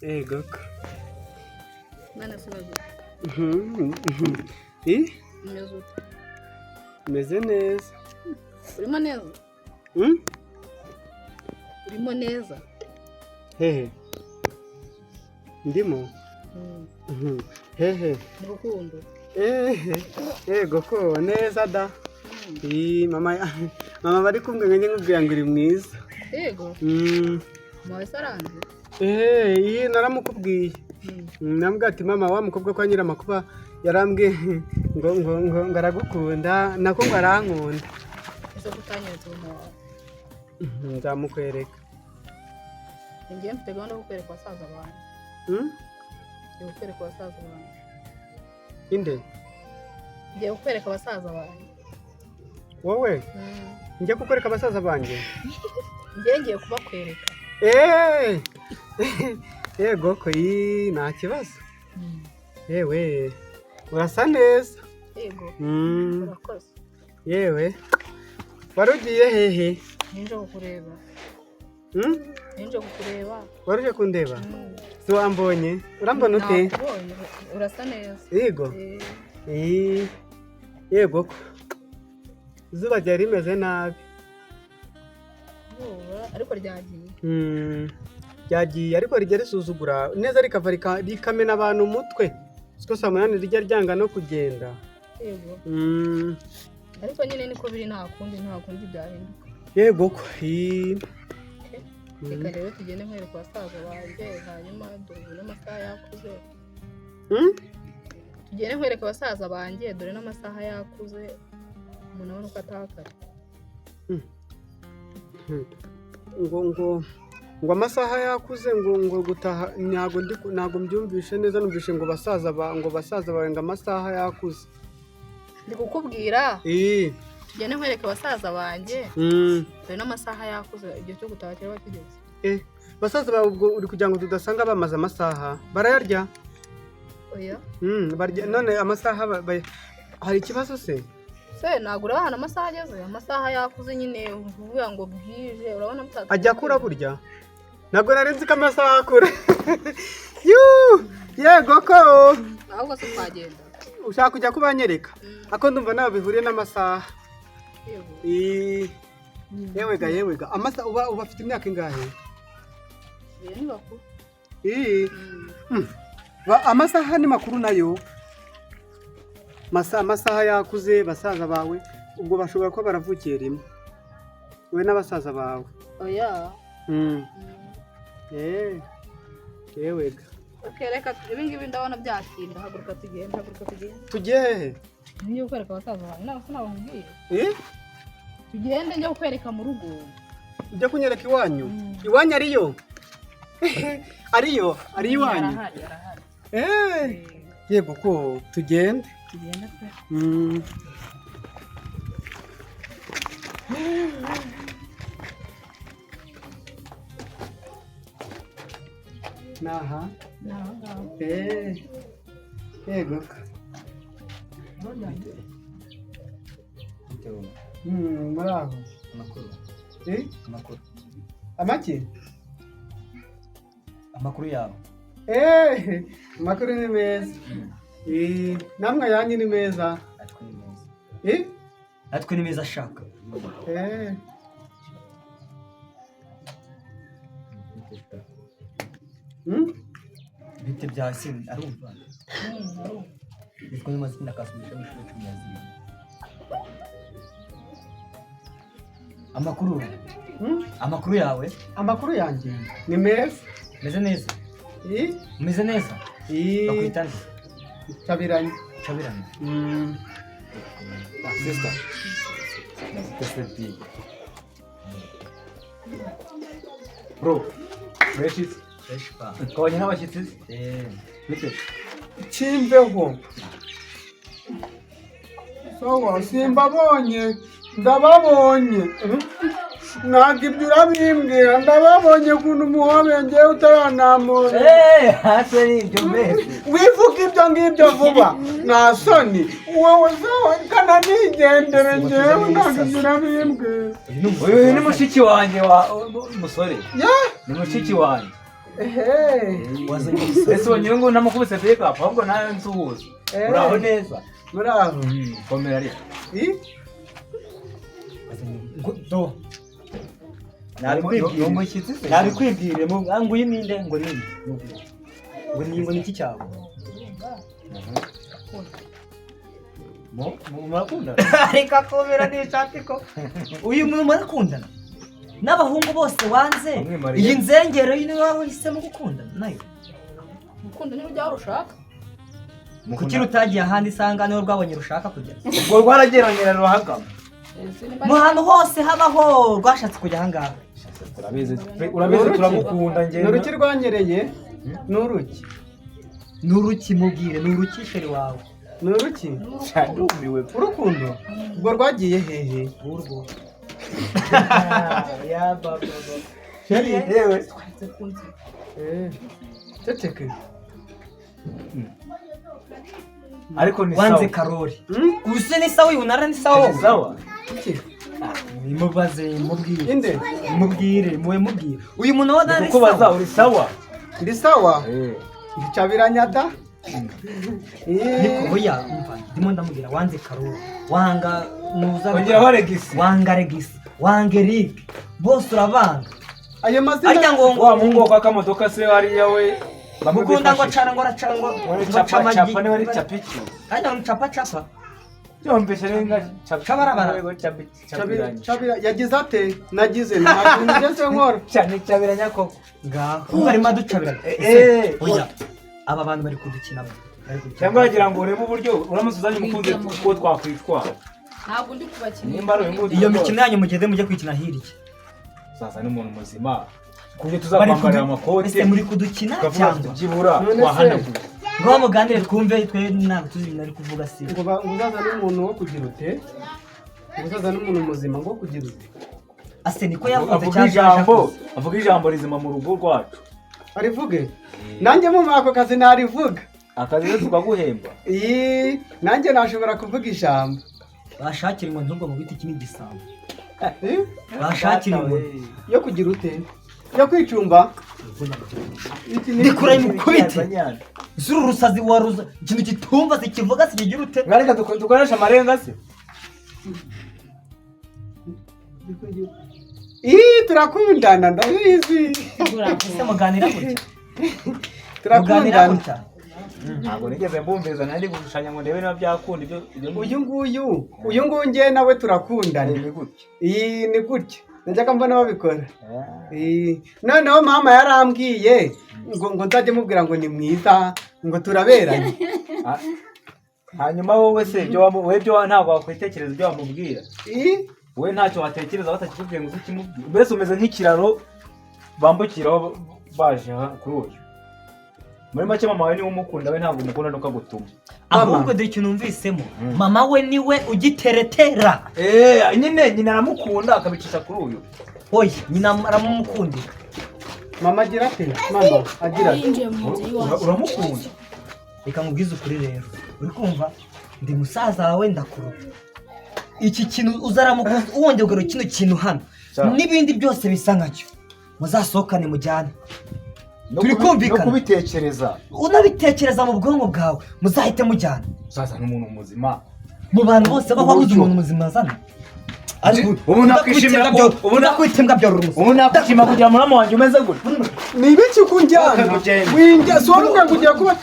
Ego. Mana sunazo. Meze ute? Meze neza. Urimo neza? Urimo neza? Hehe. Ndimo? Hehe. Murukundo. Ego ko neza da. Mama bari kumwe ngenge nkubwira ngo uri mwiza. Ego. Mwawe saranze? Iyi naramukubwiye. Nambwa ati mama wa mukobwa kwa Nyiramakuba yarambwiye ngo aragukunda nako ngo arankunda. Ese kutanyeretse umuntu. Nzamukwereka. Ngiye mfite gahunda yo kukwereka abasaza banjye. Ngiye kukwereka abasaza banjye. Inde? Ngiye kukwereka abasaza banjye. Wowe? Ngiye kukwereka abasaza banjye? Ngiye kubakwereka. Yego ko nta kibazo. Yewe urasa neza. Yego. Urakoze. Yewe warugiye hehe? Ninje kukureba. Ninje kukureba. Waruje kundeba? Si wambonye? Urambona ute? Urasa neza. Yego. Yego ko. Izuba ryari rimeze nabi. Ariko ryagiye. Ryagiye ariko rijya risuzugura neza rikava rikamena abantu umutwe. Siko saa munani rijya ryanga no kugenda. Yego. Ariko nyine niko biri nta kundi byahinduka. Yego ko. Reka rero tugende nkwereka abasaza banjye hanyuma dore n'amasaha yakuze. Tugende nkwereka abasaza banjye dore n'amasaha yakuze. Umuntu abona uko atakara. Ngo amasaha yakuze ngo gutaha ntago mbyumvishe neza numvishe ngo basaza bawe ngo amasaha yakuze. Ndi kukubwira. Tugende nkwereka abasaza banjye. Dore n'amasaha yakuze igihe cyo gutaha cyaba kigeze. Basaza bawe ubwo uri kugira ngo tudasanga bamaze amasaha barayarya? Oya. Barya none amasaha hari ikibazo se? Se nagura abana amasaha ageze amasaha yakuze nyine uvuga ngo bwije urabona mutatu. Ajya kura burya? Nago narinzi ko amasaha akura. Yego ko. Ahubwo se twagenda. Ushaka kujya kubanyereka? Ako ndumva nawe bihuriye n'amasaha. Yewe ga amasaha uba ufite imyaka ingahe? Ni bakuru. Amasaha ni makuru nayo. Amasaha yakuze basaza bawe ubwo bashobora ko baravukiye rimwe. We n'abasaza bawe. Oya. Yewe ga. Okay, reka ibingibi ndabona byatinda haguruka tugenda. Tugiye hehe? Ngiye kukwereka abasaza bawe nawe sinabambwiye. Tugende njye kukwereka mu rugo. Ujya kunyereka iwanyu? Iwanyu ariyo? Ari iwanyu? Yego ko tugende. Tugenda pe. Naha. Yego. Muraho. Amakuru. Amakuru. Amaki? Amakuru yawe. Amakuru ni meza. Namwe yanyu ni meza. Atwe ni meza. Atwe ni meza shaka. Bite byasi arumva. Bitwa n'amazina kasubisha mu cyumyazi. Amakuru. Amakuru yawe? Amakuru yanjye ni meza. Meze neza. Meze neza. Bakwitana. Chabiranye. Sister. Bro. Fresh pa. Kwenye n'abashyitsi? Bite. Chimbeho. Sawa simbabonye. Ndababonye. Ntabwo ibyo urabimbwira ndababonye kuntu umuhome ngewe utaranamura. Hase ni ibyo mbese. Wivuga ibyo ngibyo vuba. Nta soni. Wowe kana nigendere ngewe ntabwo ibyo urabimbwira. Uyu ni mushiki wanjye wa musore. Ya? Ni mushiki wanjye. wazanye ese wonyine ngo namukubise pick up ahubwo nawe nsuhuza uraho neza muraho komera ari ngo do nabikwibwire ngo uyu ninde ngo ninde ngo niki cyawe murakundana ariko komera n'ishati ko uyu muntu murakundana n'abahungu bose wanze iyi nzengero yine wawe uhisemo gukundana nayo gukunda niba ujya urushaka kuki rutagiye ahandi isanga niho rwabonye rushaka kujya ubwo rwarageranyera ruhagama mu hantu hose habaho rwashatse kujya ahangaha urabizi turamukunda njye n'uruki rwanyereye n'uruki n'uruki mubwire n'uruki sheri wawe n'uruki cyandumiwe urukundo ubwo rwagiye hehe urwo ya baba sheri yewe ceceke ariko ni wanze karori use ni sawa yunara ni sawa sawa mubaze mubwire inde mubwire mubwire uyu muntu wa nari uko baza uri sawa ndi sawa ndicabiranyata niko oya umva ndimo ndamubwira wanze karori wanga nuza ongera regisi wanga regisi wanga Eric bose urabanga ayo mazina arya ngo wa mungu kwa kamodoka se hari yawe mukunda ngo acana ngo aracana ngo chapa chapa ni wari chapiki arya ngo chapa chapa yombeshe renga chabarabara Chabira yagize ate nagize ntabwo ngeze nkora cyane cyabiranya koko ngaho barimo ducabira oya aba bantu bari kudukina cyangwa yagira ngo urebe uburyo uramusuzanye umukunzi ko twakwitwara ntabwo ndi kubakina nimba ari uyu iyo mikino yanyu mugeze mujye kwikina hirya sasa ni umuntu muzima kubyo tuzakwambarira amakoti ese muri kudukina cyangwa byibura wahanaguye ngo muganire twumve twe ntabwo tuzi ibintu ari kuvuga si ngo uzaza n'umuntu wo kugira ute uzaza n'umuntu muzima ngo kugira ute ase niko yavuze avuga ijambo rizima mu rugo rwacu arivuge nanjye mu mako kazi narivuga akazi rero tukaguhemba nanjye nashobora kuvuga ijambo bashakira ngo ntubwo mu biti kimwe gisambo bashakira ngo yo kugira ute yo kwicumba ndikura mukubite zuru rusazi waruza ikintu kitumva sikivuga sikigira ute ngareka dukoresha amarenga se turakundana ndabizi ese muganira gutya turakundana ntabwo nigeze mbumviza nandi gushushanya ngo ndebe niba byakunda ibyo uyu nguyu ngewe nawe turakundana ni gutya ni gutya najyaga mbona babikora noneho mama yarambwiye ngo nzajye mubwira ngo ni mwiza ngo turaberanye hanyuma wowe se ibyo ntabwo wakwitekereza ibyo wamubwira wowe ntacyo watekereza batakikubwiye ngo ukimubwire mbese umeze nk'ikiraro bambukiraho baje kuri uyu muri make mama we niwe umukunda we ntabwo umukunda nuko agutuma ahubwo dore ikintu numvisemo mama we niwe ugiteretera nyina aramukunda akabicisha kuri uyu oya nyina aramumukundira mama agira ate mama agira ate uramukunda reka nkubwize ukuri rero uri kumva ndi musaza wawe ndakuruta iki kintu uzaramukuza uwongera kino kintu hano n'ibindi byose bisa nkacyo muzasohokane mujyane turi kumvikana no kubitekereza unabitekereza mu bwonko bwawe muzahite mujyana uzaza n'umuntu muzima mu bantu bose bahuze umuntu muzima azana ubu nakwishimira ubu nakwishima kugira muramu wanjye umeze gutya ni ibiki kunjyana winjya si wowe ubwangu ugiye kuba